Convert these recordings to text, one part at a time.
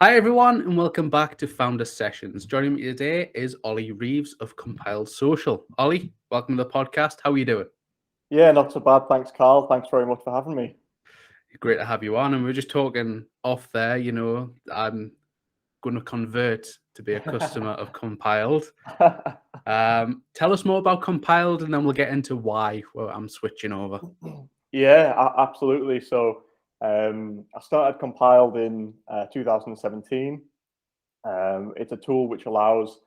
Hi, everyone, and welcome back to Founder Sessions. Joining me today is Ollie Reeves of Compiled Social. Ollie, welcome to the podcast. How are you doing? Yeah, not so bad. Thanks, Carl. Thanks very much for having me. Great to have you on. And we are just talking off there, I'm going to convert to be a customer of Compiled. Tell us more about Compiled, and then we'll get into why I'm switching over. Yeah, absolutely. So I started Compiled in 2017. It's a tool which allows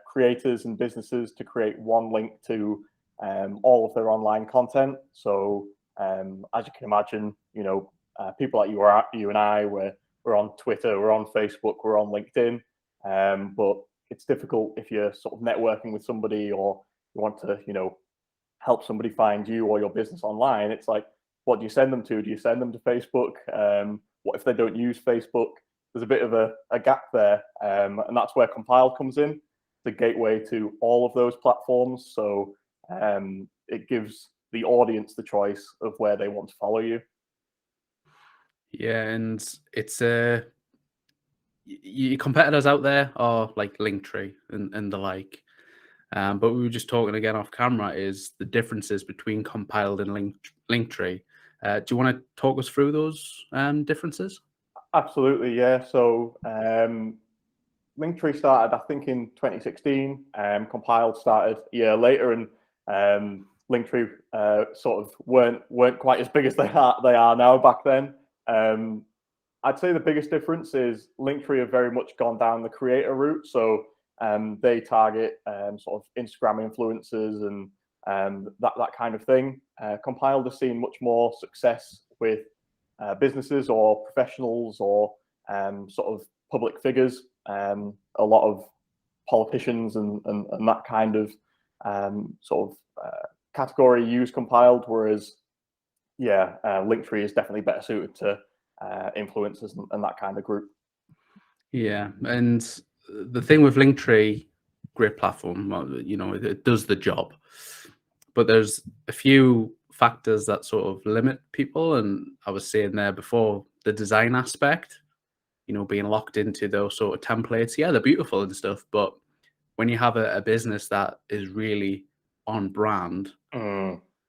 creators and businesses to create one link to all of their online content. So as you can imagine, people like you and I, we're on Twitter, we're on Facebook, we're on LinkedIn, but it's difficult if you're sort of networking with somebody or you want to, help somebody find you or your business online. It's like, what do you send them to? Do you send them to Facebook? What if they don't use Facebook? There's a bit of a gap there, and that's where Compile comes in, the gateway to all of those platforms. So it gives the audience the choice of where they want to follow you. Yeah, and it's your competitors out there are like Linktree and the like. But we were just talking again off camera is the differences between Compiled and Linktree. Do you want to talk us through those differences? Absolutely, yeah. So Linktree started, I think, in 2016. Compiled started a year later, and Linktree sort of weren't quite as big as they are now back then. I'd say the biggest difference is Linktree have very much gone down the creator route. So they target sort of Instagram influencers and that kind of thing. Compiled has seen much more success with businesses or professionals or sort of public figures. A lot of politicians and that kind of sort of category use Compiled, whereas Linktree is definitely better suited to influencers and that kind of group. Yeah, and the thing with Linktree, great platform, it does the job, but there's a few factors that sort of limit people. And I was saying there before, the design aspect, being locked into those sort of templates. Yeah, they're beautiful and stuff, but when you have a business that is really on brand,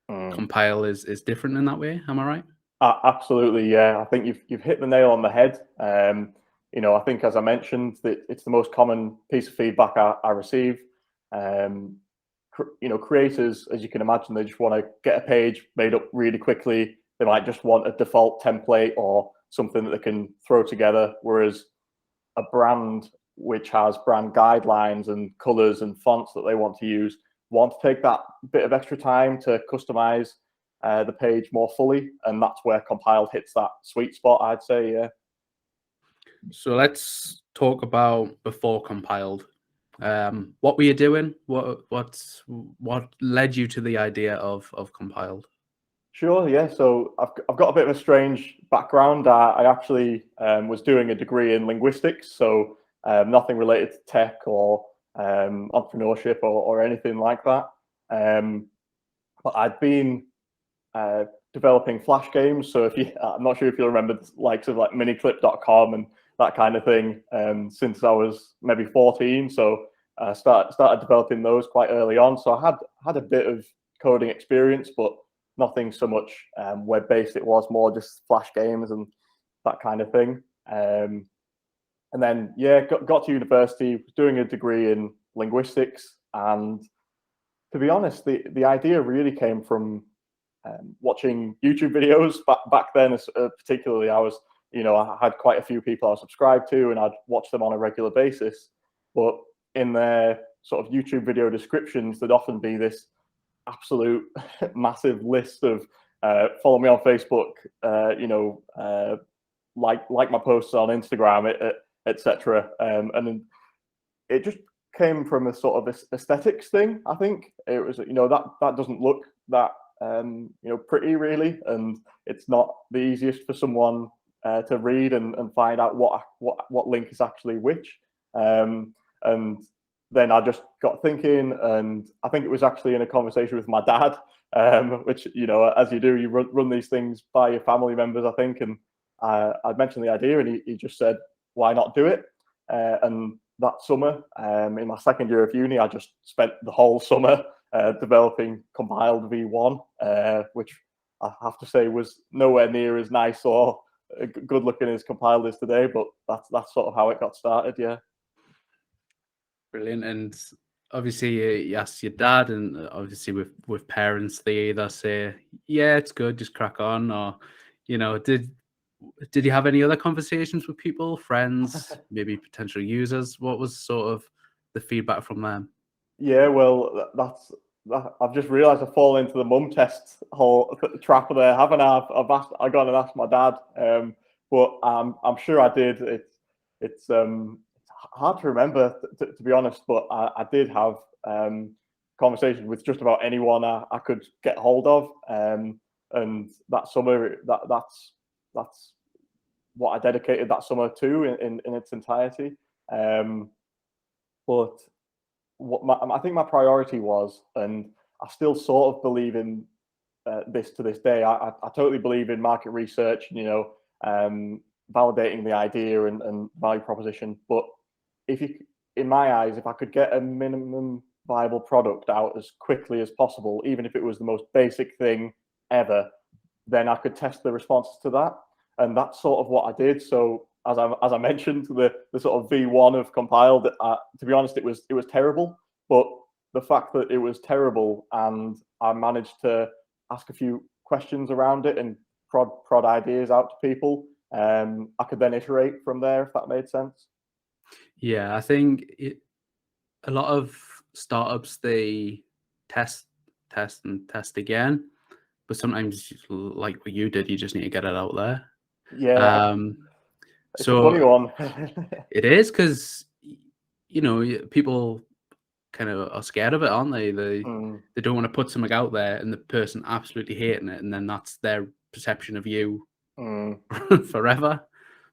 Compile is different in that way. Am I right? Absolutely, yeah. I think you've hit the nail on the head. I think, as I mentioned, that it's the most common piece of feedback I receive. Creators, as you can imagine, they just want to get a page made up really quickly. They might just want a default template or something that they can throw together. Whereas a brand which has brand guidelines and colors and fonts that they want to use want to take that bit of extra time to customize the page more fully, and that's where Compiled hits that sweet spot, I'd say. Yeah. So let's talk about before Compiled. What were you doing? What led you to the idea of Compiled? Sure, yeah. So I've got a bit of a strange background. I actually was doing a degree in linguistics, so nothing related to tech or entrepreneurship or anything like that. But I'd been developing Flash games. So I'm not sure if you remember the likes of like miniclip.com and that kind of thing since I was maybe 14. So I started developing those quite early on. So I had a bit of coding experience, but nothing so much web-based. It was more just Flash games and that kind of thing. And then, got to university, was doing a degree in linguistics. And to be honest, the idea really came from watching YouTube videos back then. Particularly, I had quite a few people I was subscribed to, and I'd watch them on a regular basis. But in their sort of YouTube video descriptions, there'd often be this absolute massive list of follow me on Facebook, like my posts on Instagram, etc. And it just came from a sort of aesthetics thing. I think it was, that doesn't look that pretty really, and it's not the easiest for someone to read and find out what link is actually which. And then I just got thinking, and I think it was actually in a conversation with my dad, which, as you do, you run these things by your family members, I think. And I mentioned the idea, and he just said, why not do it? And that summer, in my second year of uni, I just spent the whole summer developing compiled V1, which I have to say was nowhere near as nice or good looking as compiled is today, but that's sort of how it got started. Yeah. Brilliant. And obviously, you asked your dad, and obviously with parents, they either say, "Yeah, it's good, just crack on," or, did you have any other conversations with people, friends, maybe potential users? What was sort of the feedback from them? Yeah, well, I've just realised I've fallen into the mum test whole trap there, haven't I? I've gone and asked my dad, but I'm sure I did. It's hard to remember, to be honest, but I did have conversations with just about anyone I could get hold of, and that summer, that's what I dedicated that summer to in its entirety. But I think my priority was, and I still sort of believe in this to this day. I totally believe in market research, validating the idea and value proposition. But in my eyes, if I could get a minimum viable product out as quickly as possible, even if it was the most basic thing ever, then I could test the responses to that. And that's sort of what I did. So as I mentioned, the sort of V1 of compiled, to be honest, it was terrible. But the fact that it was terrible and I managed to ask a few questions around it and prod ideas out to people, I could then iterate from there, if that made sense. Yeah, I think a lot of startups, they test and test again, but sometimes, like what you did, you just need to get it out there. Yeah, it's a So funny one. it is, because people kind of are scared of it, aren't they? They don't want to put something out there and the person absolutely hating it, and then that's their perception of you forever.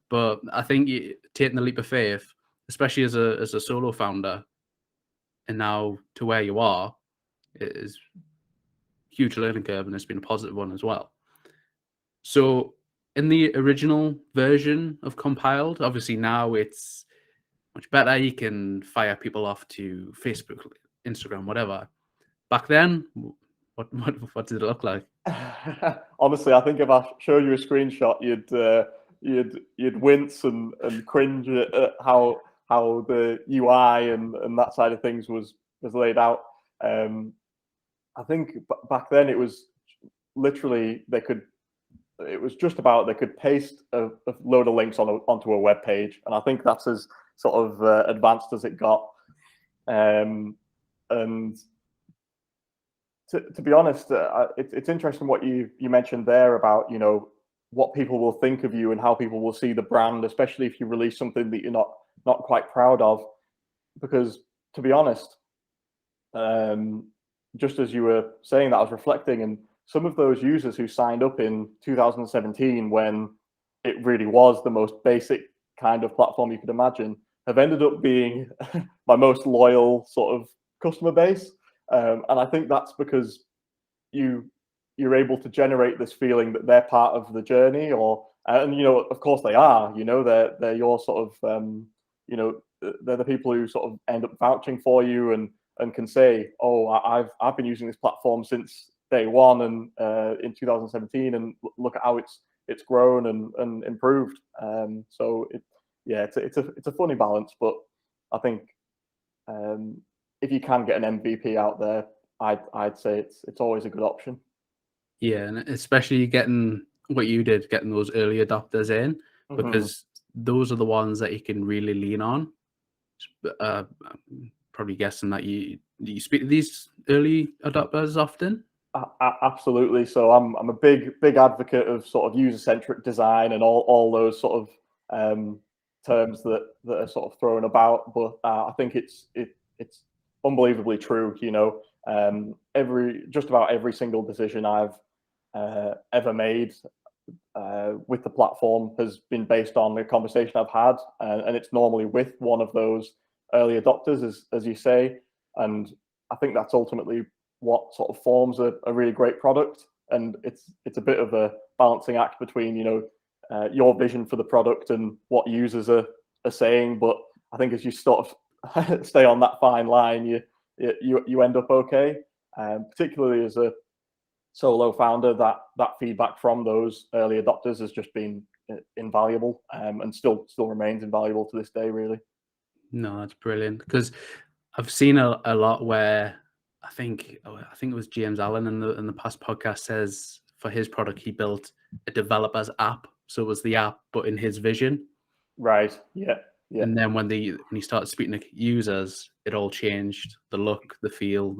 But I think taking the leap of faith, especially as a solo founder, and now to where you are, is huge learning curve, and it's been a positive one as well. So in the original version of compiled, obviously now it's much better. You can fire people off to Facebook, Instagram, whatever. Back then, what did it look like? Honestly, I think if I show you a screenshot, you'd wince and cringe at how the UI and that side of things was laid out. I think back then it was literally it was just about they could paste a load of links onto a web page, and I think that's as sort of advanced as it got. And to be honest, it's interesting what you mentioned there about what people will think of you and how people will see the brand, especially if you release something that you're not quite proud of. Because to be honest, just as you were saying that, I was reflecting, and some of those users who signed up in 2017, when it really was the most basic kind of platform you could imagine, have ended up being my most loyal sort of customer base. And I think that's because you're able to generate this feeling that they're part of the journey, and of course they are. They're your sort of they're the people who sort of end up vouching for you and can say, oh, I've been using this platform since day one, and in 2017, and look at how it's grown and improved. So it's a funny balance, but I think if you can get an MVP out there, I'd say it's always a good option. Yeah, and especially getting what you did, getting those early adopters in, because those are the ones that you can really lean on. I'm probably guessing that you speak to these early adopters often. Absolutely. So I'm a big advocate of sort of user-centric design and all those sort of terms that are sort of thrown about. But I think it's unbelievably true. Just about every single decision I've ever made with the platform has been based on the conversation I've had, and it's normally with one of those early adopters, as you say. And I think that's ultimately what sort of forms a really great product. And it's a bit of a balancing act between your vision for the product and what users are a saying, but I think as you sort of stay on that fine line, you end up okay. Particularly as a solo founder, that feedback from those early adopters has just been invaluable, and still remains invaluable to this day, really. No, that's brilliant, because I've seen a lot where I think it was James Allen in the past podcast says for his product he built a developer's app, so it was the app but in his vision. Right. Yeah. Yeah. And then when he started speaking to users, it all changed. The look, the feel,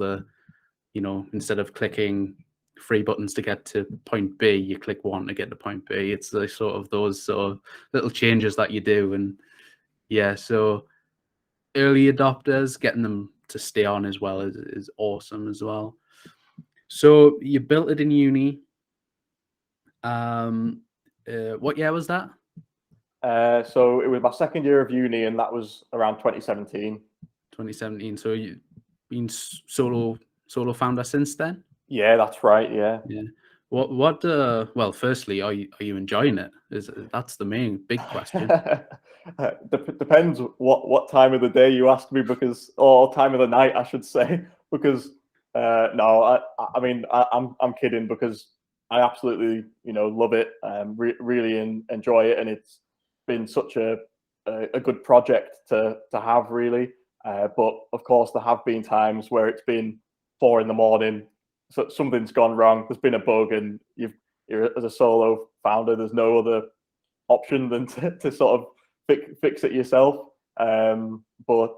instead of clicking 3 buttons to get to point B, you click 1 to get to point B. It's the sort of those sort of little changes that you do. And yeah, so early adopters, getting them to stay on as well is awesome as well. So you built it in uni. What year was that? So it was my second year of uni, and that was around 2017. 2017. So you've been solo founder since then? Yeah, that's right. Yeah. Yeah. Well, firstly, are you enjoying it? That's the main big question. Depends what time of the day you ask me, or time of the night, I should say, because no, I mean, I'm kidding, because I absolutely, love it, really enjoy it, and it's been such a good project to have, really. But of course, there have been times where it's been 4 a.m, so something's gone wrong. There's been a bug, and you're as a solo founder, there's no other option than to sort of fix it yourself. But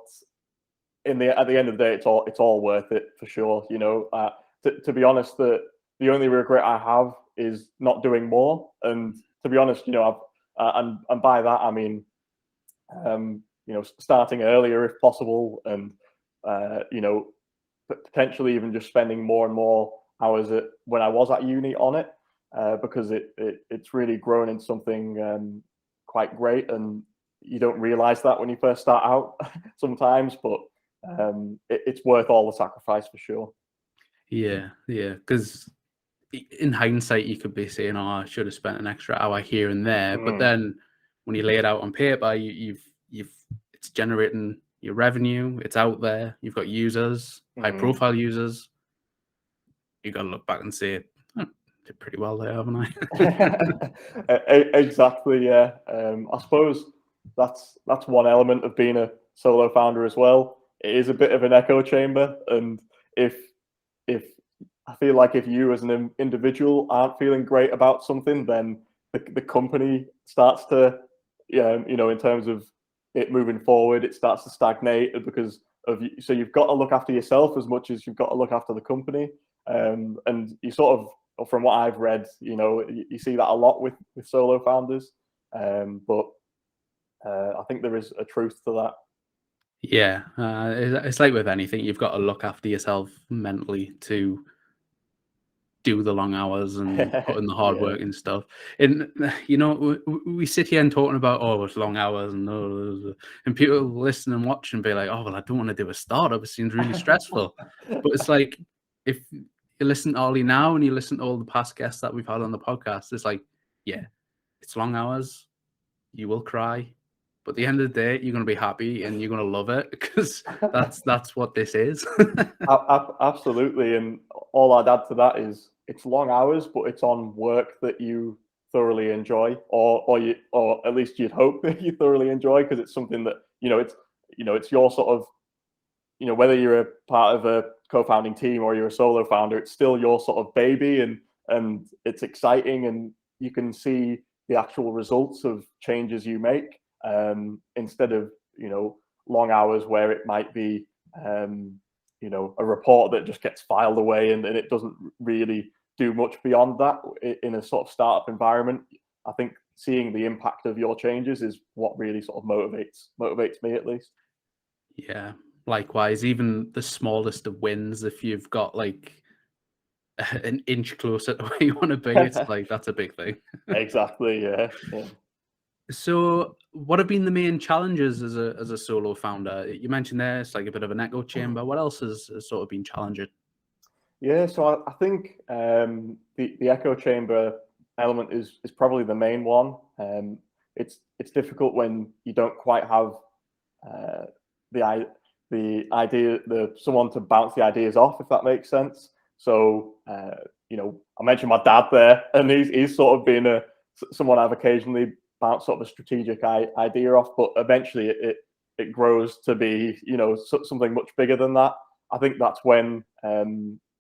at the end of the day, it's all worth it for sure. To be honest, the only regret I have is not doing more. And to be honest, and by that I mean, starting earlier if possible, and potentially even just spending more and more hours when I was at uni on it, because it's really grown into something quite great, and you don't realize that when you first start out sometimes, but it's worth all the sacrifice for sure. Yeah, because in hindsight, you could be saying, "Oh, I should have spent an extra hour here and there," but then when you lay it out on paper, it's generating your revenue. It's out there. You've got users, high-profile users. You got to look back and say, "I did pretty well there, haven't I?" Exactly. Yeah. I suppose that's one element of being a solo founder as well. It is a bit of an echo chamber, and if I feel like if you as an individual aren't feeling great about something, then the company starts to, in terms of it moving forward, it starts to stagnate because of, so you've got to look after yourself as much as you've got to look after the company. And you sort of, from what I've read, you see that a lot with solo founders. But I think there is a truth to that. Yeah, it's like with anything, you've got to look after yourself mentally to do the long hours and put in the hard work and stuff. And we sit here and talking about, oh, it's long hours, and people listen and watch and be like, oh, well, I don't want to do a startup. It seems really stressful. But it's like, if you listen to Ollie now and you listen to all the past guests that we've had on the podcast, it's like, yeah, it's long hours. You will cry. But at the end of the day, you're going to be happy and you're going to love it, because that's what this is. Absolutely. And all I'd add to that is it's long hours, but it's on work that you thoroughly enjoy, or at least you'd hope that you thoroughly enjoy, because it's something that, it's your sort of, whether you're a part of a co-founding team or you're a solo founder, it's still your sort of baby, and it's exciting, and you can see the actual results of changes you make, instead of long hours where it might be a report that just gets filed away and it doesn't really do much beyond that in a sort of startup environment. I think seeing the impact of your changes is what really sort of motivates me, at least. Yeah, likewise. Even the smallest of wins, if you've got like an inch closer to where you want to be, it's like, that's a big thing. Exactly. Yeah. So what have been the main challenges as a solo founder? You mentioned there it's like a bit of an echo chamber. What else has sort of been challenging? Yeah, so I think the echo chamber element is probably the main one. it's difficult when you don't quite have the idea, someone to bounce the ideas off, if that makes sense. So you know, I mentioned my dad there, and he's sort of been someone I've occasionally bounced sort of a strategic idea off, but eventually it grows to be, you know, something much bigger than that. I think that's when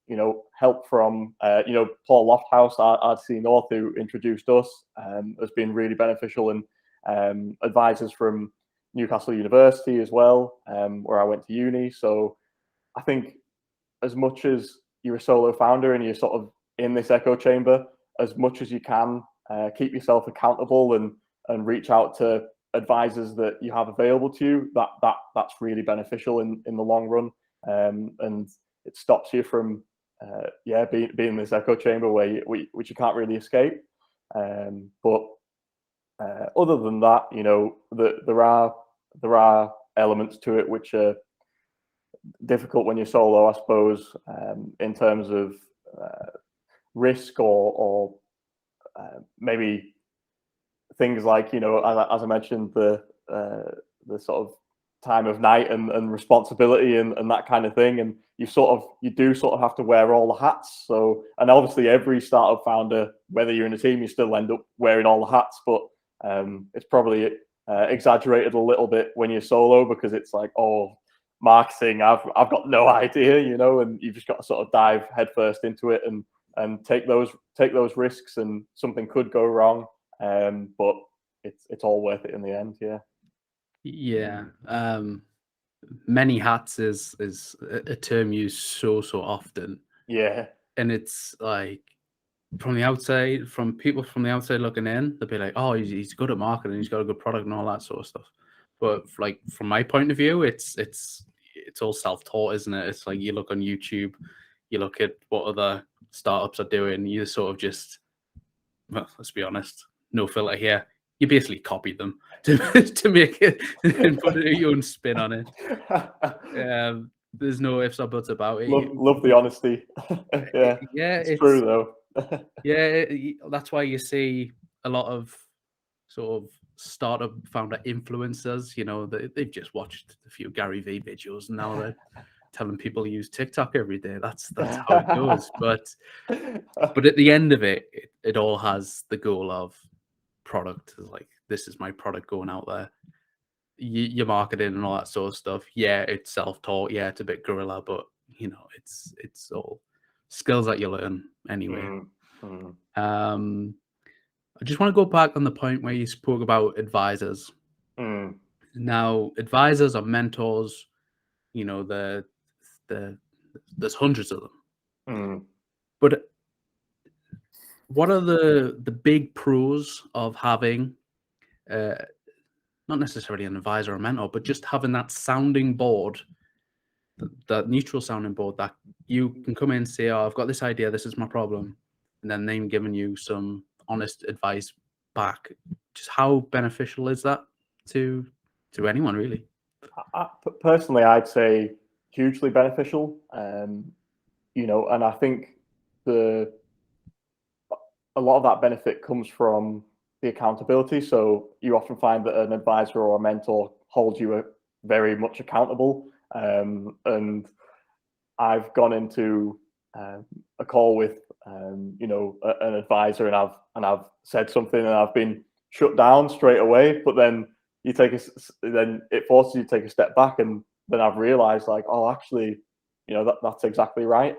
you know, help from you know, Paul Lofthouse, our RC North, who introduced us, has been really beneficial, and advisors from Newcastle University as well, where I went to uni. So I think as much as you're a solo founder and you're sort of in this echo chamber, as much as you can, keep yourself accountable and reach out to advisors that you have available to you. That's really beneficial in the long run, and it stops you from being in this echo chamber which you can't really escape. But other than that, you know, there are elements to it which are difficult when you're solo, I suppose, in terms of risk or maybe things like, you know, as I mentioned, the sort of time of night and responsibility and that kind of thing, and you do sort of have to wear all the hats. So, and obviously every startup founder, whether you're in a team, you still end up wearing all the hats, but it's probably exaggerated a little bit when you're solo, because it's like, oh, marketing, I've got no idea, you know, and you've just got to sort of dive headfirst into it and take those risks, and something could go wrong, but it's all worth it in the end. Yeah. Many hats is a term used so often. Yeah. And it's like, from the outside, from people from the outside looking in, they'll be like, oh, he's good at marketing, he's got a good product and all that sort of stuff. But like, from my point of view, it's all self-taught, isn't it? It's like, you look on YouTube, you look at what other startups are doing, you sort of just, well, let's be honest, no filter here. You basically copy them to make it and put your own spin on it. There's no ifs or buts about it. Love the honesty. Yeah, it's true though. Yeah, that's why you see a lot of sort of startup founder influencers. You know, they've just watched a few Gary Vee videos, and now they're telling people to use TikTok every day. That's how it goes. But at the end of it, it all has the goal of product. Like, this is my product going out there. Your marketing and all that sort of stuff. Yeah, it's self-taught. Yeah, it's a bit guerrilla, but you know, it's all skills that you learn anyway. I just want to go back on the point where you spoke about advisors. Now, advisors or mentors, you know, there's hundreds of them. But what are the big pros of having not necessarily an advisor or mentor, but just having that sounding board, that neutral sounding board, that you can come in and say, oh, I've got this idea, this is my problem, and then them giving you some honest advice back? Just how beneficial is that to anyone, really? Personally, I'd say hugely beneficial. You know, and I think a lot of that benefit comes from the accountability. So you often find that an advisor or a mentor holds you very much accountable. And I've gone into a call with you know, an advisor, and I've said something and I've been shut down straight away. But then then it forces you to take a step back, and then I've realized, like, oh, actually, you know, that's exactly right.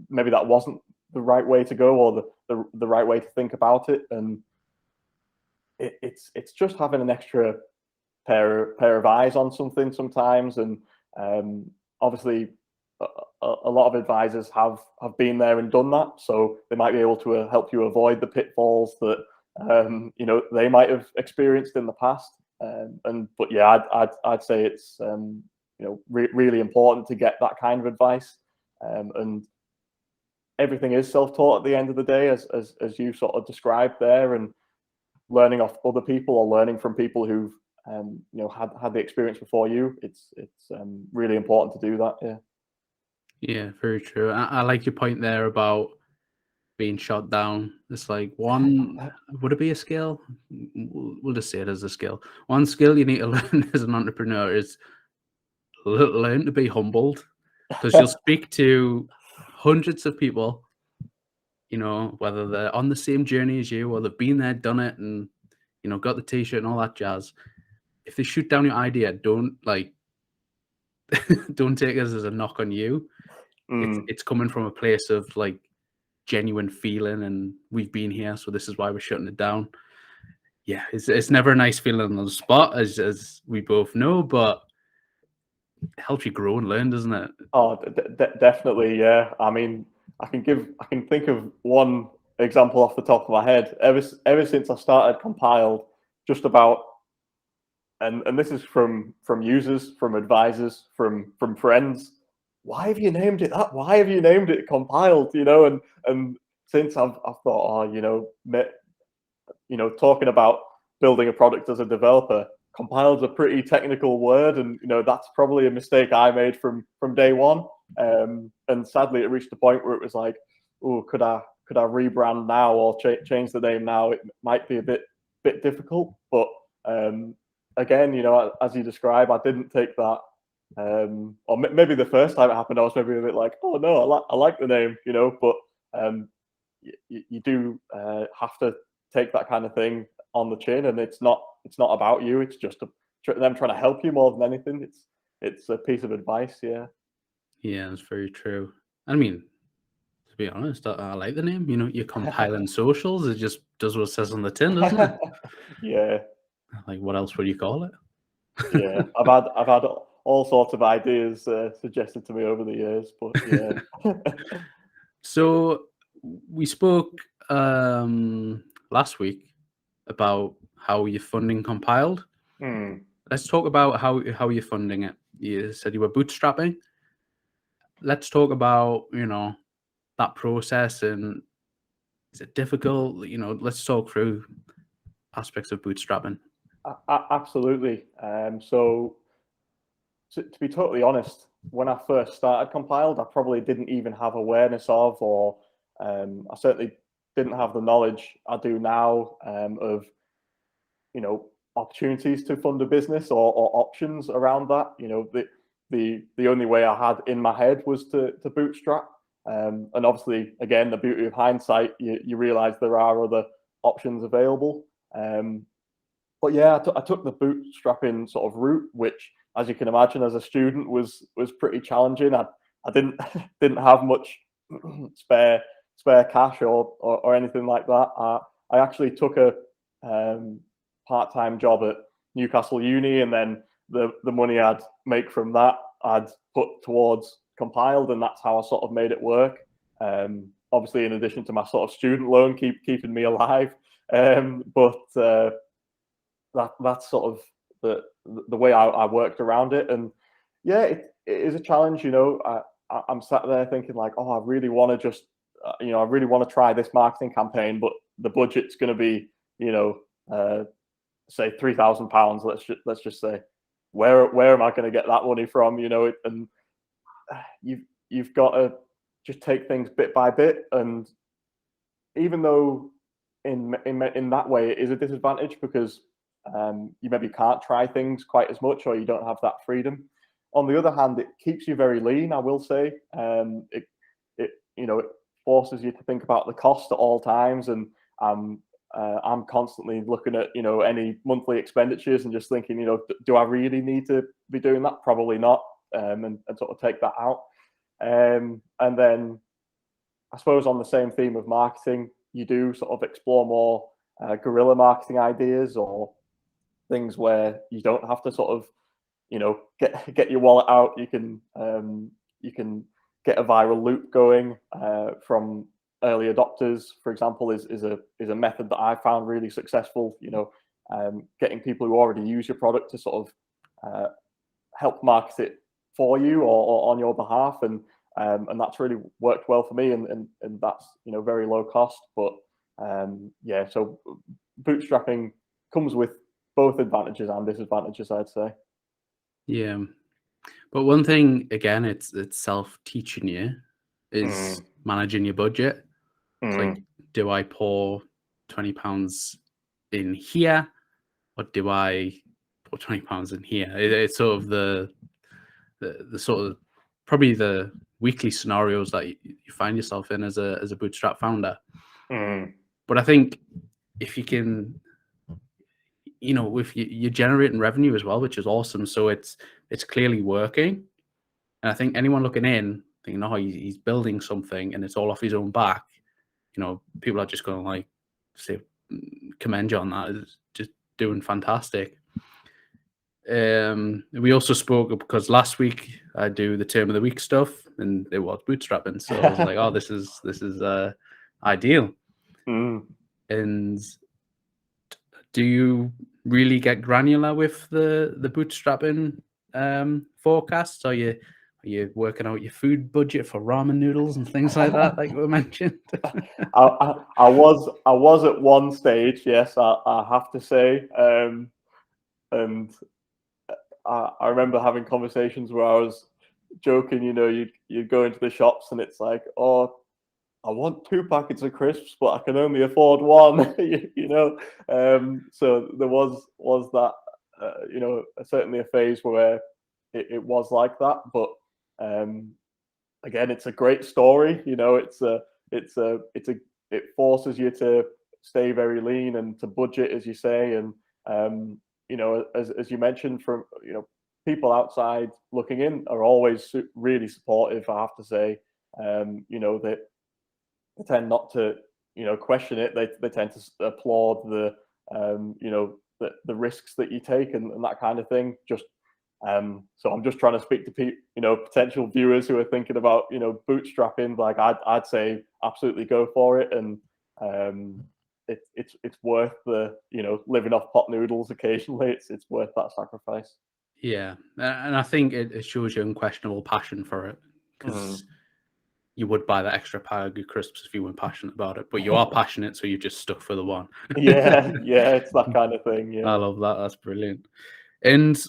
Maybe that wasn't the right way to go, or the right way to think about it. And it's just having an extra pair of eyes on something sometimes. And obviously a lot of advisors have been there and done that, so they might be able to help you avoid the pitfalls that you know, they might have experienced in the past. But yeah, I'd say it's you know, really important to get that kind of advice. And everything is self-taught at the end of the day, as you sort of described there, and learning off other people or learning from people who've you know, had the experience before you. It's really important to do that. Yeah, very true. I like your point there about being shot down. It's like one, would it be a skill? We'll just say it as a skill. One skill you need to learn as an entrepreneur is learn to be humbled, because you'll speak to hundreds of people, you know, whether they're on the same journey as you or they've been there, done it, and, you know, got the t-shirt and all that jazz. If they shoot down your idea, don't don't take it as a knock on you. It's coming from a place of like genuine feeling, and we've been here, so this is why we're shutting it down. Yeah, it's never a nice feeling on the spot, as we both know, but it helps you grow and learn, doesn't it? Oh, definitely, yeah. I mean, I can think of one example off the top of my head. Ever since I started Compiled, just about, and this is from users, from advisors, from friends. Why have you named it that? Why have you named it Compiled? You know, and since I've thought, oh, you know, talking about building a product as a developer, compiled's a pretty technical word, and you know that's probably a mistake I made from day one. And sadly, it reached a point where it was like, oh, could I rebrand now or change the name now? It might be a bit difficult, but again, you know, as you describe, I didn't take that. Or maybe the first time it happened, I was maybe a bit like, oh no, I like the name, you know, but you do have to take that kind of thing on the chin, and it's not about you. It's just them trying to help you more than anything. It's a piece of advice. Yeah. Yeah, that's very true. I mean, to be honest, I like the name. You know, you're compiling socials. It just does what it says on the tin, doesn't it? Yeah. Like, what else would you call it? Yeah, I've had all sorts of ideas suggested to me over the years, but yeah. So we spoke last week about how you're funding Compiled. Let's talk about how you're funding it. You said you were bootstrapping. Let's talk about, you know, that process, and is it difficult? You know, let's talk through aspects of bootstrapping. Absolutely. So to be totally honest, when I first started Compiled, I probably didn't even have awareness of, or I certainly didn't have the knowledge I do now of, you know, opportunities to fund a business or options around that. You know, the only way I had in my head was to bootstrap. And obviously, again, the beauty of hindsight, you realize there are other options available. But yeah, I took the bootstrapping sort of route, which, as you can imagine, as a student, was pretty challenging. I didn't didn't have much spare cash or anything like that. I actually took a part-time job at Newcastle Uni, and then the money I'd make from that I'd put towards Compiled, and that's how I sort of made it work. Obviously, in addition to my sort of student loan keeping me alive, but that's sort of the way I worked around it. And yeah, it is a challenge. You know, I'm sat there thinking like, oh, I really want to just, you know, I really want to try this marketing campaign, but the budget's going to be, you know, say £3,000. Let's just say, where am I going to get that money from? You know, and you've got to just take things bit by bit. And even though in that way it is a disadvantage, because you maybe can't try things quite as much, or you don't have that freedom. On the other hand, it keeps you very lean, I will say. It you know, it forces you to think about the cost at all times, and I'm constantly looking at, you know, any monthly expenditures and just thinking, you know, do I really need to be doing that? Probably not, and sort of take that out. And then I suppose on the same theme of marketing, you do sort of explore more guerrilla marketing ideas, or things where you don't have to sort of, you know, get your wallet out. You can get a viral loop going from early adopters, for example, is a method that I found really successful. You know, getting people who already use your product to sort of help market it for you or on your behalf, and that's really worked well for me, and that's, you know, very low cost. But yeah, so bootstrapping comes with both advantages and disadvantages, I'd say. Yeah, but one thing, again, it's self-teaching you is managing your budget. It's like, do I pour £20 in here, or do I pour £20 in here? It's sort of the sort of probably the weekly scenarios that you find yourself in as a bootstrap founder. But I think if you can, if you're generating revenue as well, which is awesome. So it's clearly working. And I think anyone looking in thinking, oh, he's building something and it's all off his own back, people are just going to like say, commend you on that. It's just doing fantastic. We also spoke because last week I do the term of the week stuff and it was bootstrapping. So I was like, oh, this is ideal. And do you really get granular with the bootstrapping forecasts? Are you working out your food budget for ramen noodles and things like that, like we mentioned? I was at one stage, yes, I have to say, and I remember having conversations where I was joking. You'd go into the shops and it's like, oh, I want 2 packets of crisps, but I can only afford 1. So there was that, certainly a phase where it was like that. But again, it's a great story. It forces you to stay very lean and to budget, as you say, and as you mentioned, from people outside looking in are always really supportive. I have to say, that they tend not to question it. They tend to applaud the risks that you take and that kind of thing. Just so I'm just trying to speak to potential viewers who are thinking about bootstrapping. Like I'd say absolutely go for it, and it's worth the living off pot noodles occasionally. It's worth that sacrifice. Yeah, and I think it shows your unquestionable passion for it, because you would buy that extra bag of crisps if you weren't passionate about it, but you are passionate, so you just stuck for the one. yeah, it's that kind of thing. Yeah, I love that. That's brilliant. And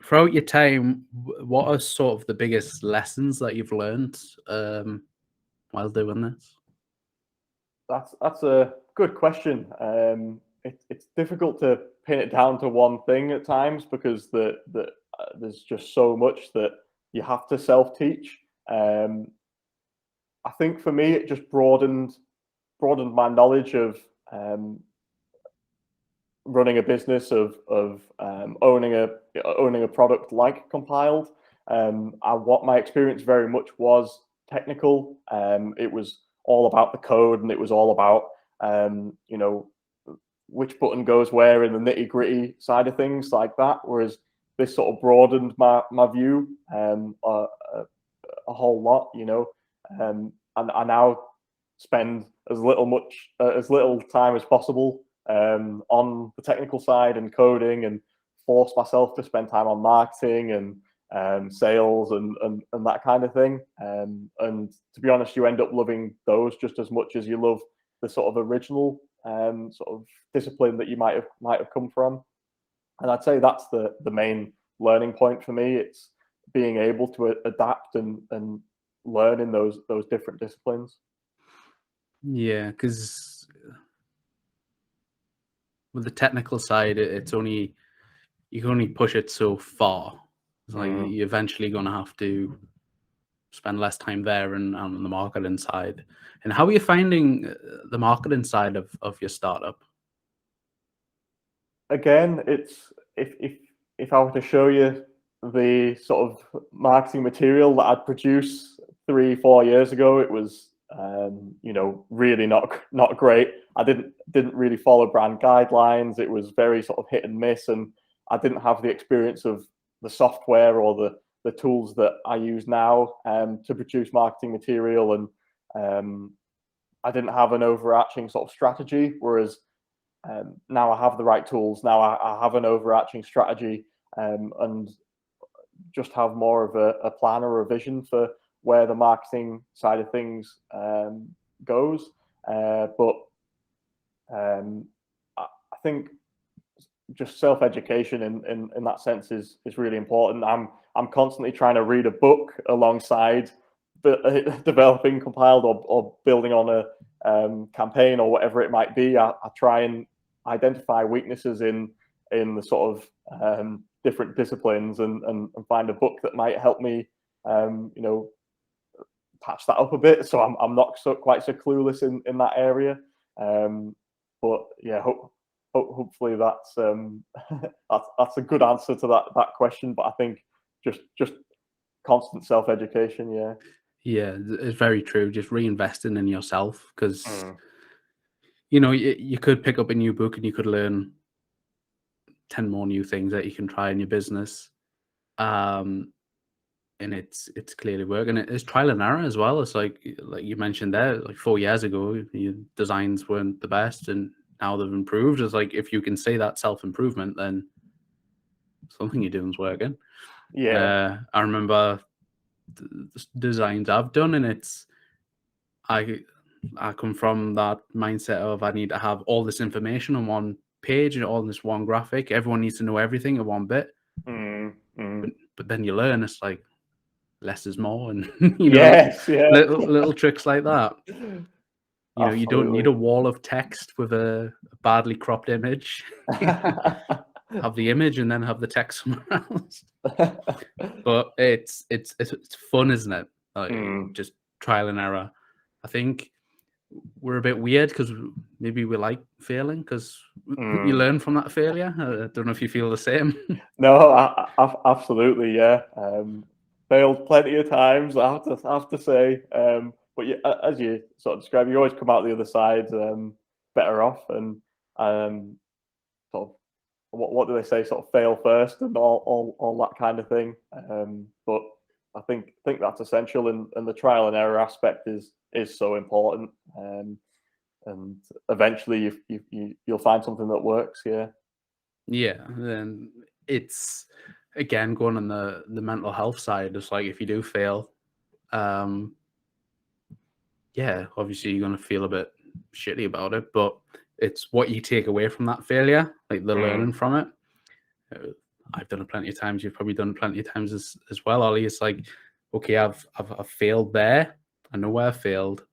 throughout your time, what are sort of the biggest lessons that you've learned while doing this? That's a good question. It's difficult to pin it down to one thing at times, because there's just so much that you have to self-teach. I think for me, it just broadened my knowledge of running a business, of owning a product like Compiled. What my experience very much was technical. It was all about the code, and it was all about which button goes where in the nitty-gritty side of things, like that. Whereas this sort of broadened my view a whole lot, and I now spend as little time as possible on the technical side and coding, and force myself to spend time on marketing and sales and that kind of thing. And to be honest, you end up loving those just as much as you love the sort of original sort of discipline that you might have come from. And I'd say that's the main learning point for me. It's being able to adapt and learn in those different disciplines. Yeah, because with the technical side, it's only, you can only push it so far. It's like you're eventually going to have to spend less time there and on the marketing side. And how are you finding the marketing side of your startup? Again, it's if I were to show you the sort of marketing material that I'd produce 3-4 years ago, it was really not great. I didn't really follow brand guidelines. It was very sort of hit and miss, and I didn't have the experience of the software or the tools that I use now to produce marketing material, and I didn't have an overarching sort of strategy. Whereas now I have the right tools. Now I have an overarching strategy, and just have more of a plan or a vision for where the marketing side of things goes. But I think just self-education in that sense is really important. I'm constantly trying to read a book alongside developing, compiled, or building on a campaign or whatever it might be, I try and identify weaknesses in the sort of different disciplines and find a book that might help me, patch that up a bit. So I'm not quite so clueless in that area. But yeah, hopefully that's that's a good answer to that question. But I think just constant self-education. Yeah, it's very true. Just reinvesting in yourself, because you could pick up a new book and you could learn 10 more new things that you can try in your business. And it's clearly working. It's trial and error as well. It's like you mentioned there, like 4 years ago, your designs weren't the best, and now they've improved. It's like, if you can say that self-improvement, then something you're doing is working. Yeah. I remember the designs I've done, and I come from that mindset of, I need to have all this information on one page and all this one graphic. Everyone needs to know everything in one bit. But then you learn, it's like less is more, and Yes, yeah. little tricks like that. You don't need Absolutely. a wall of text with a badly cropped image. Have the image and then have the text somewhere else. But it's fun, isn't it? Like, just trial and error. I think we're a bit weird because maybe we like failing, because you learn from that failure. I don't know if you feel the same. No, absolutely, yeah. Failed plenty of times, I have to say. But yeah, as you sort of describe, you always come out the other side better off, and sort of what do they say? Sort of fail first and all that kind of thing. But I think that's essential, and the trial and error aspect is so important. And eventually you'll find something that works. Yeah. Yeah, and it's, again, going on the mental health side. It's like, if you do fail, yeah, obviously you're gonna feel a bit shitty about it, but it's what you take away from that failure, like the learning from it. I've done it plenty of times. You've probably done it plenty of times as well, Ollie. It's like, okay, I've failed there. I know where I failed,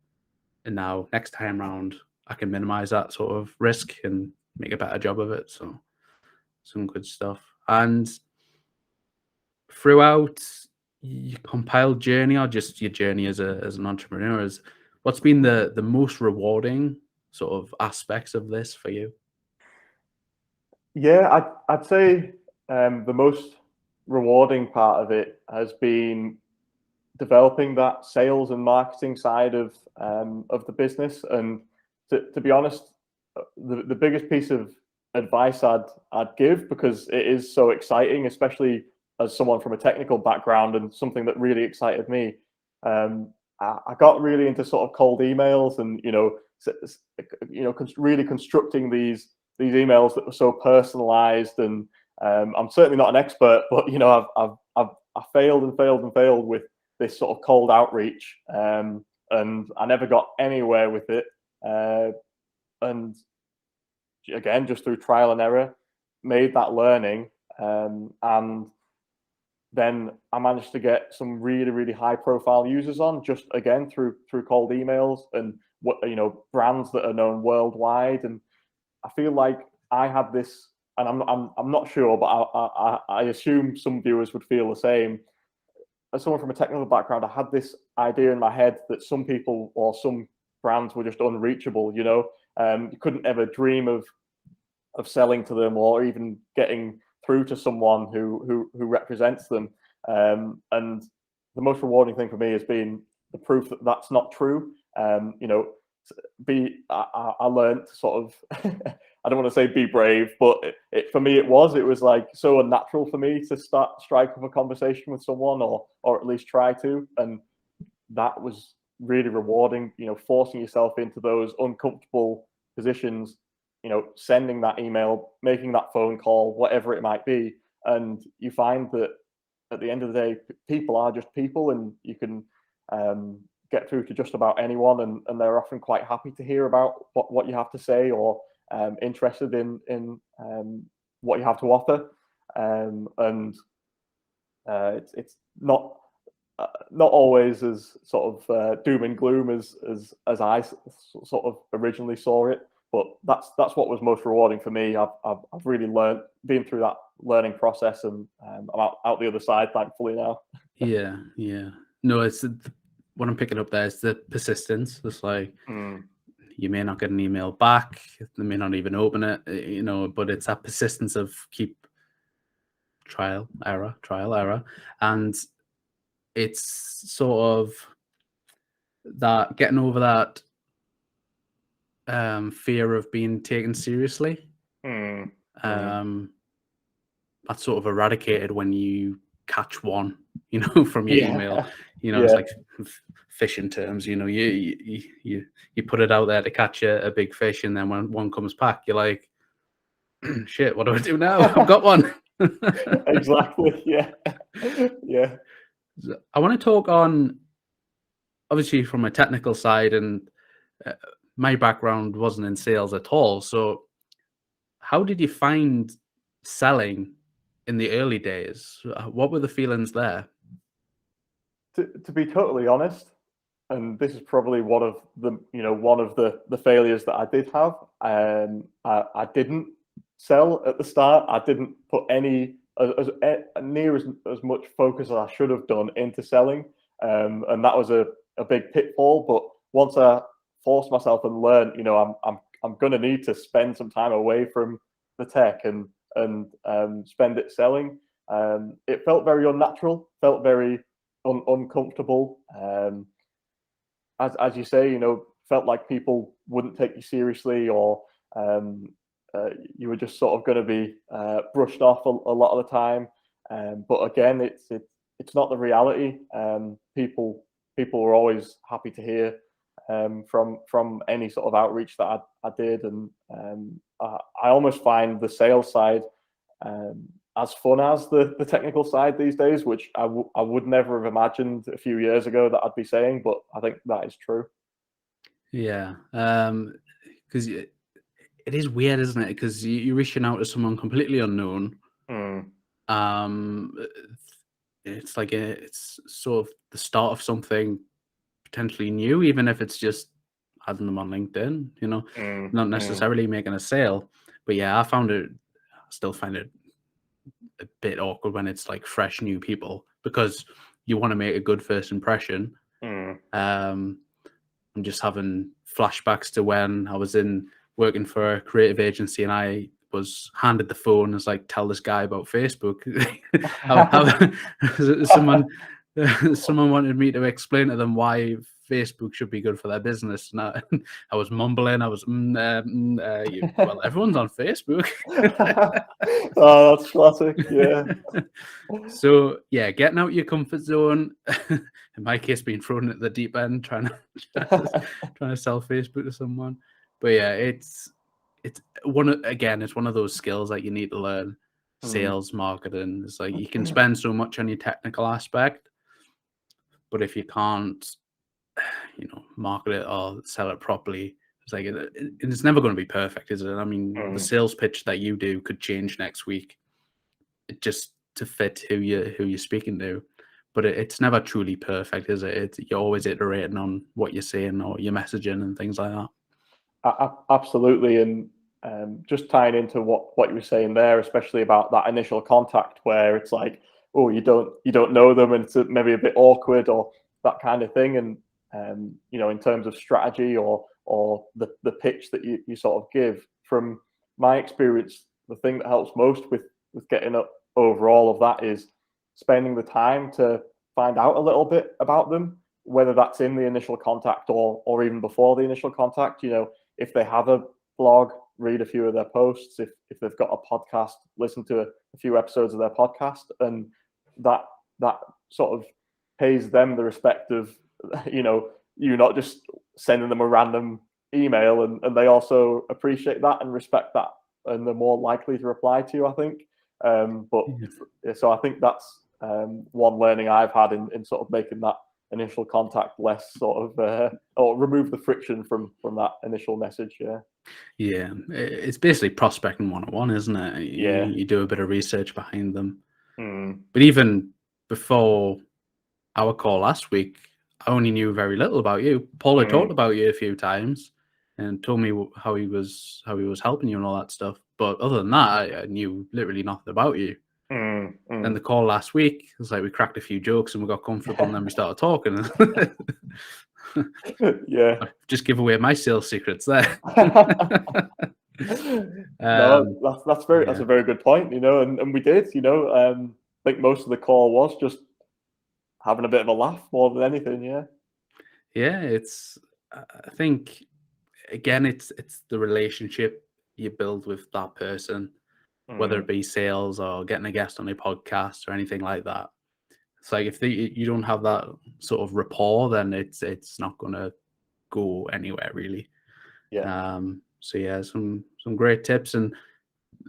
and now next time round, I can minimize that sort of risk and make a better job of it. So, some good stuff. And throughout your compiled journey, or just your journey as an entrepreneur, what's been the most rewarding sort of aspects of this for you? Yeah, I'd say the most rewarding part of it has been developing that sales and marketing side of the business. And to be honest, the biggest piece of advice I'd give, because it is so exciting, especially as someone from a technical background, and something that really excited me. I got really into sort of cold emails, and really constructing these emails that were so personalized. And I'm certainly not an expert, but I failed and failed and failed with this sort of cold outreach, and I never got anywhere with it. And again, just through trial and error, made that learning, and then I managed to get some really, really high profile users on, just again through cold emails, and brands that are known worldwide. And I feel like I had this, and I'm not sure, but I assume some viewers would feel the same. As someone from a technical background, I had this idea in my head that some people or some brands were just unreachable. You couldn't ever dream of selling to them, or even getting through to someone who represents them. And the most rewarding thing for me has been the proof that that's not true. I learned to sort of I don't want to say be brave, but for me it was like so unnatural for me to strike up a conversation with someone, or at least try to. And that was really rewarding, forcing yourself into those uncomfortable positions, sending that email, making that phone call, whatever it might be. And you find that at the end of the day, people are just people, and you can get through to just about anyone, and they're often quite happy to hear about what you have to say, or interested in what you have to offer. And it's not not always as sort of doom and gloom as I sort of originally saw it. But that's what was most rewarding for me. I've really been through that learning process, and I'm out the other side, thankfully now. Yeah. No, it's what I'm picking up there is the persistence. It's like you may not get an email back, they may not even open it, but it's that persistence of keep trial error, and it's sort of that getting over that fear of being taken seriously. That's sort of eradicated when you catch one, from your email. It's like fishing terms. You put it out there to catch a big fish, and then when one comes back, you're like, shit, what do I do now? I've got one. Exactly. Yeah. I want to talk on, obviously, from a technical side, and my background wasn't in sales at all. So how did you find selling in the early days? What were the feelings there? To be totally honest, and this is probably one of the failures that I did have. I didn't sell at the start. I didn't put any near as much focus as I should have done into selling, and that was a big pitfall. But once I forced myself and learned, I'm going to need to spend some time away from the tech and spend it selling. It felt very unnatural, felt very uncomfortable. As you say, felt like people wouldn't take you seriously, or you were just sort of going to be brushed off a lot of the time. But again, it's not the reality. People were always happy to hear from any sort of outreach that I did, and I almost find the sales side as fun as the technical side these days, which I would never have imagined a few years ago that I'd be saying, but I think that is true. Yeah, because it is weird, isn't it? Because you're reaching out to someone completely unknown. It's like it's sort of the start of something potentially new, even if it's just adding them on LinkedIn, not necessarily making a sale. But yeah, I still find it a bit awkward when it's like fresh new people, because you want to make a good first impression. I'm just having flashbacks to when I was working for a creative agency, and I was handed the phone and was like, tell this guy about Facebook. Someone wanted me to explain to them why Facebook should be good for their business. And I was mumbling. I was, well, everyone's on Facebook. Oh, that's classic. Yeah. So yeah, getting out your comfort zone. In my case, being thrown at the deep end, trying to sell Facebook to someone. But yeah, it's one of those skills that you need to learn. Sales, marketing. It's like you can spend so much on your technical aspect, but if you can't, market it or sell it properly, it's like it's never going to be perfect, is it? I mean, the sales pitch that you do could change next week, just to fit who you're speaking to. But it's never truly perfect, is it? You're always iterating on what you're saying or your messaging and things like that. Absolutely, and just tying into what you were saying there, especially about that initial contact, where it's like, oh, you don't know them, and it's maybe a bit awkward or that kind of thing. And in terms of strategy or the pitch that you sort of give, from my experience, the thing that helps most with getting up over all of that is spending the time to find out a little bit about them, whether that's in the initial contact or even before the initial contact. If they have a blog, read a few of their posts. If they've got a podcast, listen to a few episodes of their podcast, and that sort of pays them the respect of you not just sending them a random email, and they also appreciate that and respect that, and they're more likely to reply to you, I think. So I think that's one learning I've had in sort of making that initial contact less sort of or remove the friction from that initial message. Yeah, it's basically prospecting 101, isn't it? You do a bit of research behind them. But even before our call last week, I only knew very little about you. Paul had talked about you a few times and told me how he was helping you and all that stuff. But other than that, I knew literally nothing about you. Then the call last week, it was like we cracked a few jokes and we got comfortable, and then we started talking. Yeah. I just give away my sales secrets there. No, that's a very good point, you know, and we did, you know, I think most of the call was just having a bit of a laugh more than anything. Yeah, it's, I think, again, it's the relationship you build with that person, whether it be sales or getting a guest on a podcast or anything like that. It's like if you don't have that sort of rapport, then it's not going to go anywhere really. So yeah, some great tips, and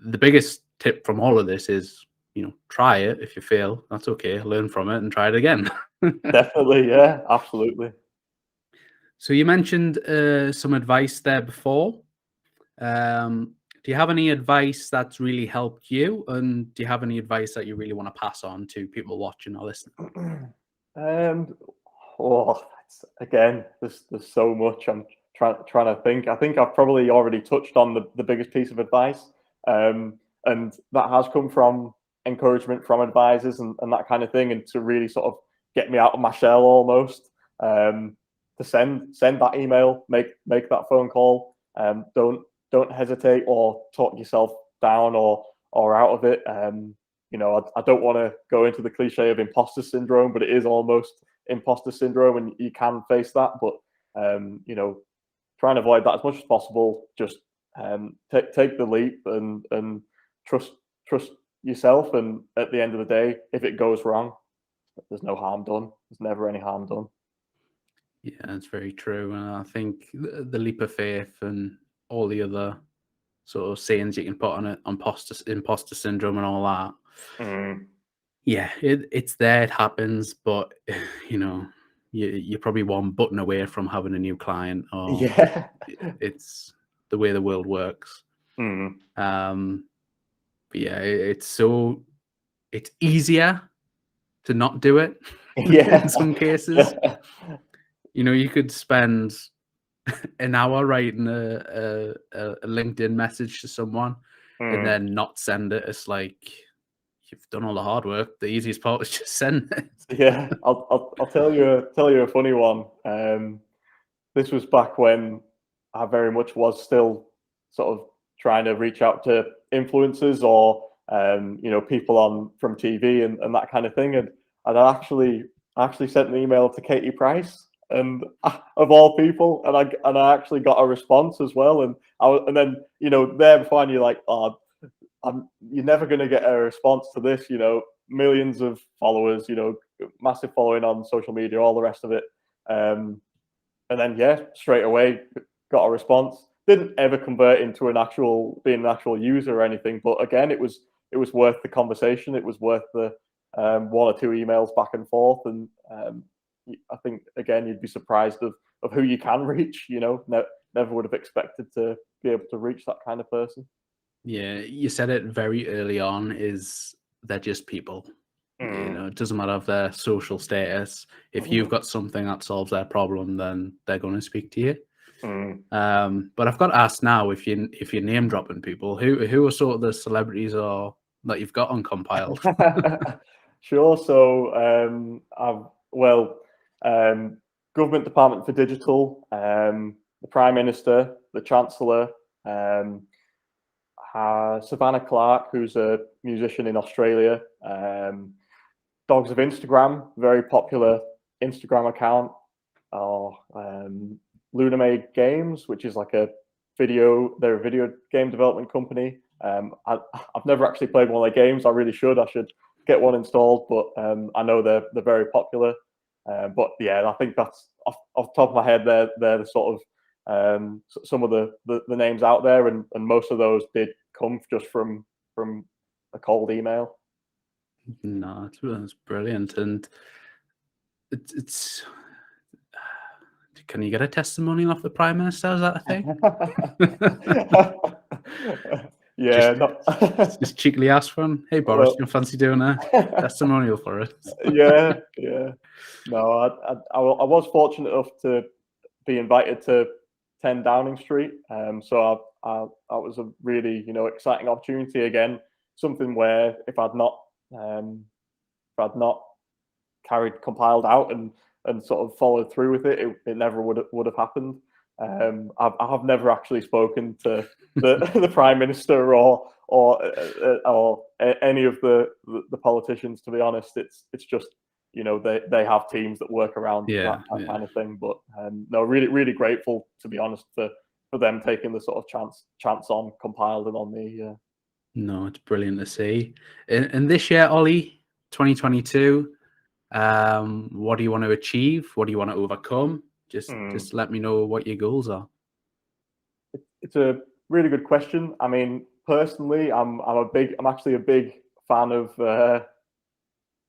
the biggest tip from all of this is, you know, try it. If you fail, that's okay. Learn from it and try it again. Definitely, yeah, absolutely. So you mentioned some advice there before. Do you have any advice that's really helped you, and do you have any advice that you really want to pass on to people watching or listening? Again, there's so much. I'm trying to think. I think I've probably already touched on the biggest piece of advice, and that has come from encouragement from advisors and that kind of thing, and to really sort of get me out of my shell almost. To send that email, make that phone call. Don't hesitate or talk yourself down or out of it. You know, I don't want to go into the cliche of imposter syndrome, but it is almost imposter syndrome, and you can face that. But you know, try and avoid that as much as possible. Just take the leap and trust yourself. And at the end of the day, if it goes wrong, there's no harm done. There's never any harm done. Yeah, that's very true. And I think the leap of faith and all the other sort of sayings you can put on it, imposter syndrome and all that. Yeah, it's there, it happens, but you know, you're probably one button away from having a new client, or it's the way the world works. But yeah, it's easier to not do it. In some cases. You know, you could spend an hour writing a LinkedIn message to someone and then not send it. It's like, you've done all the hard work. The easiest part is just send it. Yeah, I'll tell you a funny one. This was back when I very much was still sort of trying to reach out to influencers or you know, people from TV and that kind of thing. And I actually sent an email to Katie Price, and of all people, and I actually got a response as well. And then, you know, there before you're like, oh, you're never going to get a response to this. You know, millions of followers, you know, massive following on social media, all the rest of it. And then, yeah, straight away got a response. Didn't ever convert into being an actual user or anything. But again, it was worth the conversation. It was worth the one or two emails back and forth. And I think, again, you'd be surprised of who you can reach. You know, never would have expected to be able to reach that kind of person. Yeah, you said it very early on, is they're just people. You know, it doesn't matter if their social status. If you've got something that solves their problem, then they're going to speak to you. But I've got to ask now, if you're name dropping people, who are sort of the celebrities or that you've got on compiled? Sure. So Government Department for Digital, the Prime Minister, the Chancellor, Savannah Clark, who's a musician in Australia, Dogs of Instagram, very popular Instagram account, or Luna Made Games, which is like they're a video game development company. I've never actually played one of their games. I really should. I should get one installed, but I know they're very popular. But yeah, I think that's off the top of my head. They're the sort of some of the names out there, and most of those did come just from a cold email. No, it's brilliant, and it's. Can you get a testimonial off the Prime Minister? Is that a thing? Yeah, just cheekily ask one. Hey Boris, well, you fancy doing a testimonial for it? yeah, yeah. No, I was fortunate enough to be invited to 10 Downing Street. So that was a really, exciting opportunity again. Something where if I'd not carried compiled out and sort of followed through with it, it never would have happened. I have never actually spoken to the Prime Minister or any of the politicians. To be honest, it's just they have teams that work around that kind of thing. But no, really grateful, to be honest, for them taking the sort of chance on compiled and on me. Yeah. No, it's brilliant to see. And this year, Ollie, 2022. What do you want to achieve? What do you want to overcome? Just let me know what your goals are. It's a really good question. I mean, personally, I'm actually a big fan of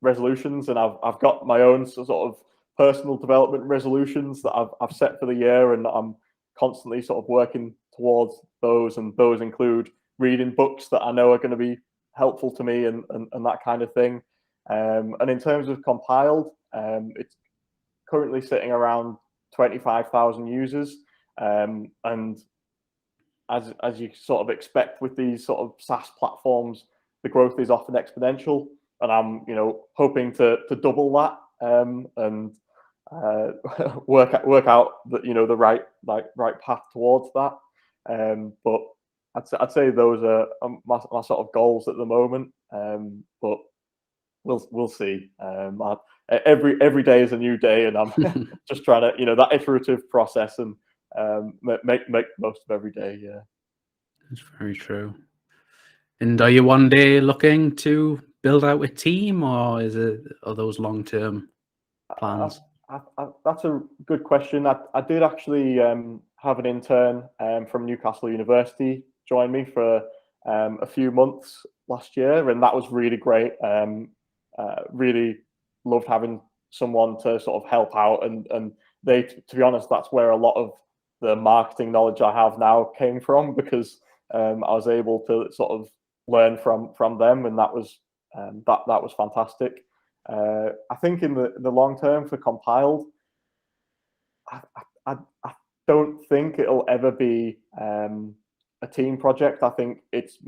resolutions, and I've got my own sort of personal development resolutions that I've set for the year, and I'm constantly sort of working towards those. And those include reading books that I know are going to be helpful to me and that kind of thing. And in terms of compiled, it's currently sitting around 25,000 users, and as you sort of expect with these sort of SaaS platforms, the growth is often exponential, and I'm hoping to double that and work out the right path towards that. But I'd say those are my sort of goals at the moment. But we'll see. Every day is a new day, and I'm just trying to that iterative process and make most of every day. Yeah, that's very true. And are you one day looking to build out a team, or are those long-term plans? That's a good question. I did actually have an intern from Newcastle University join me for a few months last year, and that was really great. Really loved having someone to sort of help out, and they, to be honest, that's where a lot of the marketing knowledge I have now came from, because I was able to sort of learn from them, and that was fantastic. I think in the long term for compiled, I don't think it'll ever be a team project. I think it's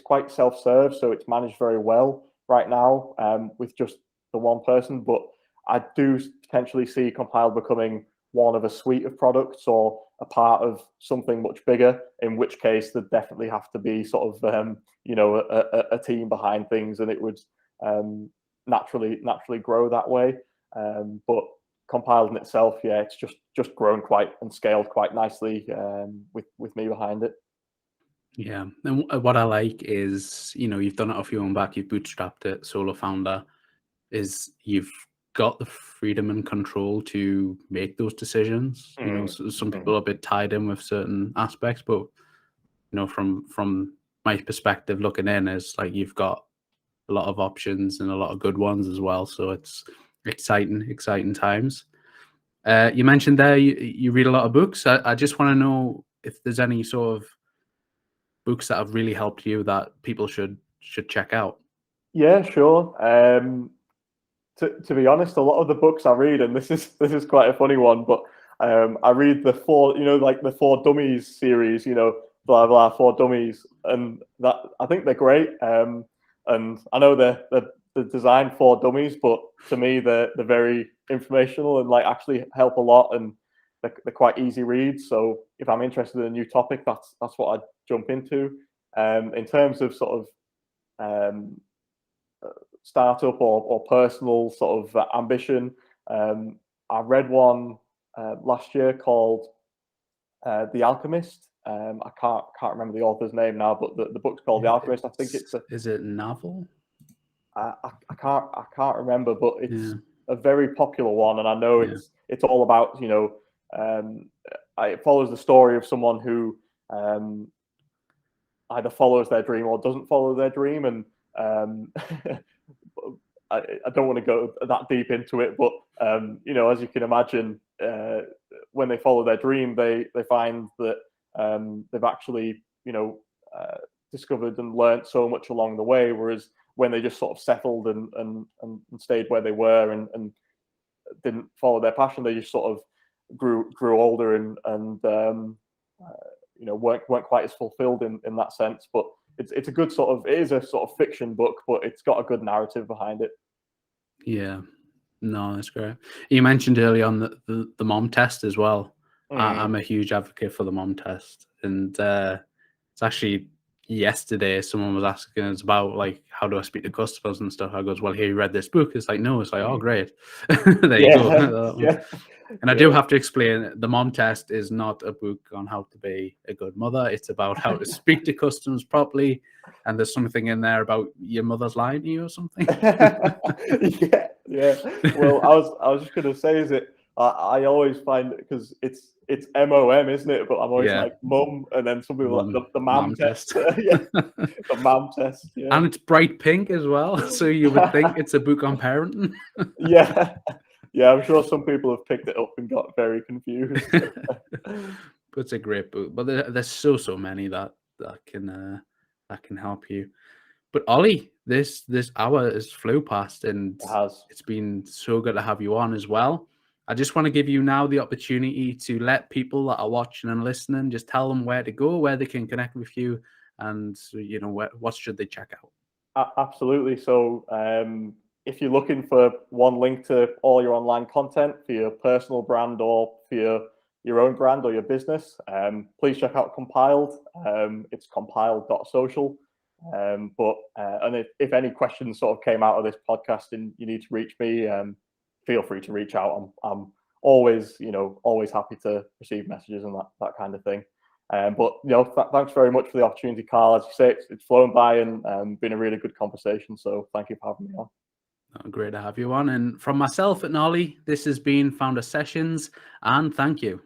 quite self-serve, so it's managed very well right now with just the one person. But I do potentially see compiled becoming one of a suite of products or a part of something much bigger, in which case there'd definitely have to be sort of a team behind things, and it would naturally grow that way. But compiled in itself, yeah, it's just grown and scaled quite nicely with me behind it. Yeah, and what I like is, you've done it off your own back, you've bootstrapped it, solo founder, is you've got the freedom and control to make those decisions. Some people are a bit tied in with certain aspects, but from my perspective looking in, is like you've got a lot of options and a lot of good ones as well. So it's exciting times. You mentioned there you read a lot of books. I just want to know if there's any sort of books that have really helped you that people should check out. Yeah, sure. To be honest, a lot of the books I read, and this is quite a funny one, but I read the the 4 Dummies series, blah blah 4 Dummies, and that I think they're great. And I know they're designed for dummies, but to me they're very informational and actually help a lot, and they're quite easy reads. So if I'm interested in a new topic, that's what I jump into. In terms of sort of startup or personal sort of ambition, I read one last year called The Alchemist. I can't remember the author's name now, but the book's called The Alchemist. I think is it a novel? I can't remember, but it's a very popular one, and I know it's all about it follows the story of someone who either follows their dream or doesn't follow their dream, and I don't want to go that deep into it, but as you can imagine, when they follow their dream, they find that they've actually discovered and learnt so much along the way, whereas when they just sort of settled and stayed where they were and didn't follow their passion, they just sort of grew older and weren't quite as fulfilled in that sense. But it's a good it is a sort of fiction book, but it's got a good narrative behind it. Yeah, no, that's great. You mentioned early on the mom test as well. I'm a huge advocate for the mom test, and it's actually yesterday someone was asking us about like how do I speak to customers and stuff. I goes, well, here, you read this book. It's like, no. It's like, oh, great. There you go. Yeah. And I do have to explain, the mom test is not a book on how to be a good mother. It's about how to speak to customers properly. And there's something in there about your mother's lying to you or something. Yeah. Well, I was just going to say, is it? I always find it, because it's MOM, isn't it? But I'm always like mum, and then some people like the mom test. Yeah, the mom test. Yeah. And it's bright pink as well, so you would think it's a book on parenting. Yeah. Yeah, I'm sure some people have picked it up and got very confused. But it's a great book. But there's so many that can help you. But Ollie, this hour has flew past, and it's been so good to have you on as well. I just want to give you now the opportunity to let people that are watching and listening, just tell them where to go, where they can connect with you, and what should they check out. Absolutely. So if you're looking for one link to all your online content for your personal brand or for your own brand or your business, please check out Compiled. It's compiled.social. And if any questions sort of came out of this podcast and you need to reach me, feel free to reach out. I'm always happy to receive messages and that kind of thing. But thanks very much for the opportunity, Carl. As you say, it's flown by and been a really good conversation. So thank you for having me on. Great to have you on. And from myself and Ollie, this has been Founder Sessions, and thank you.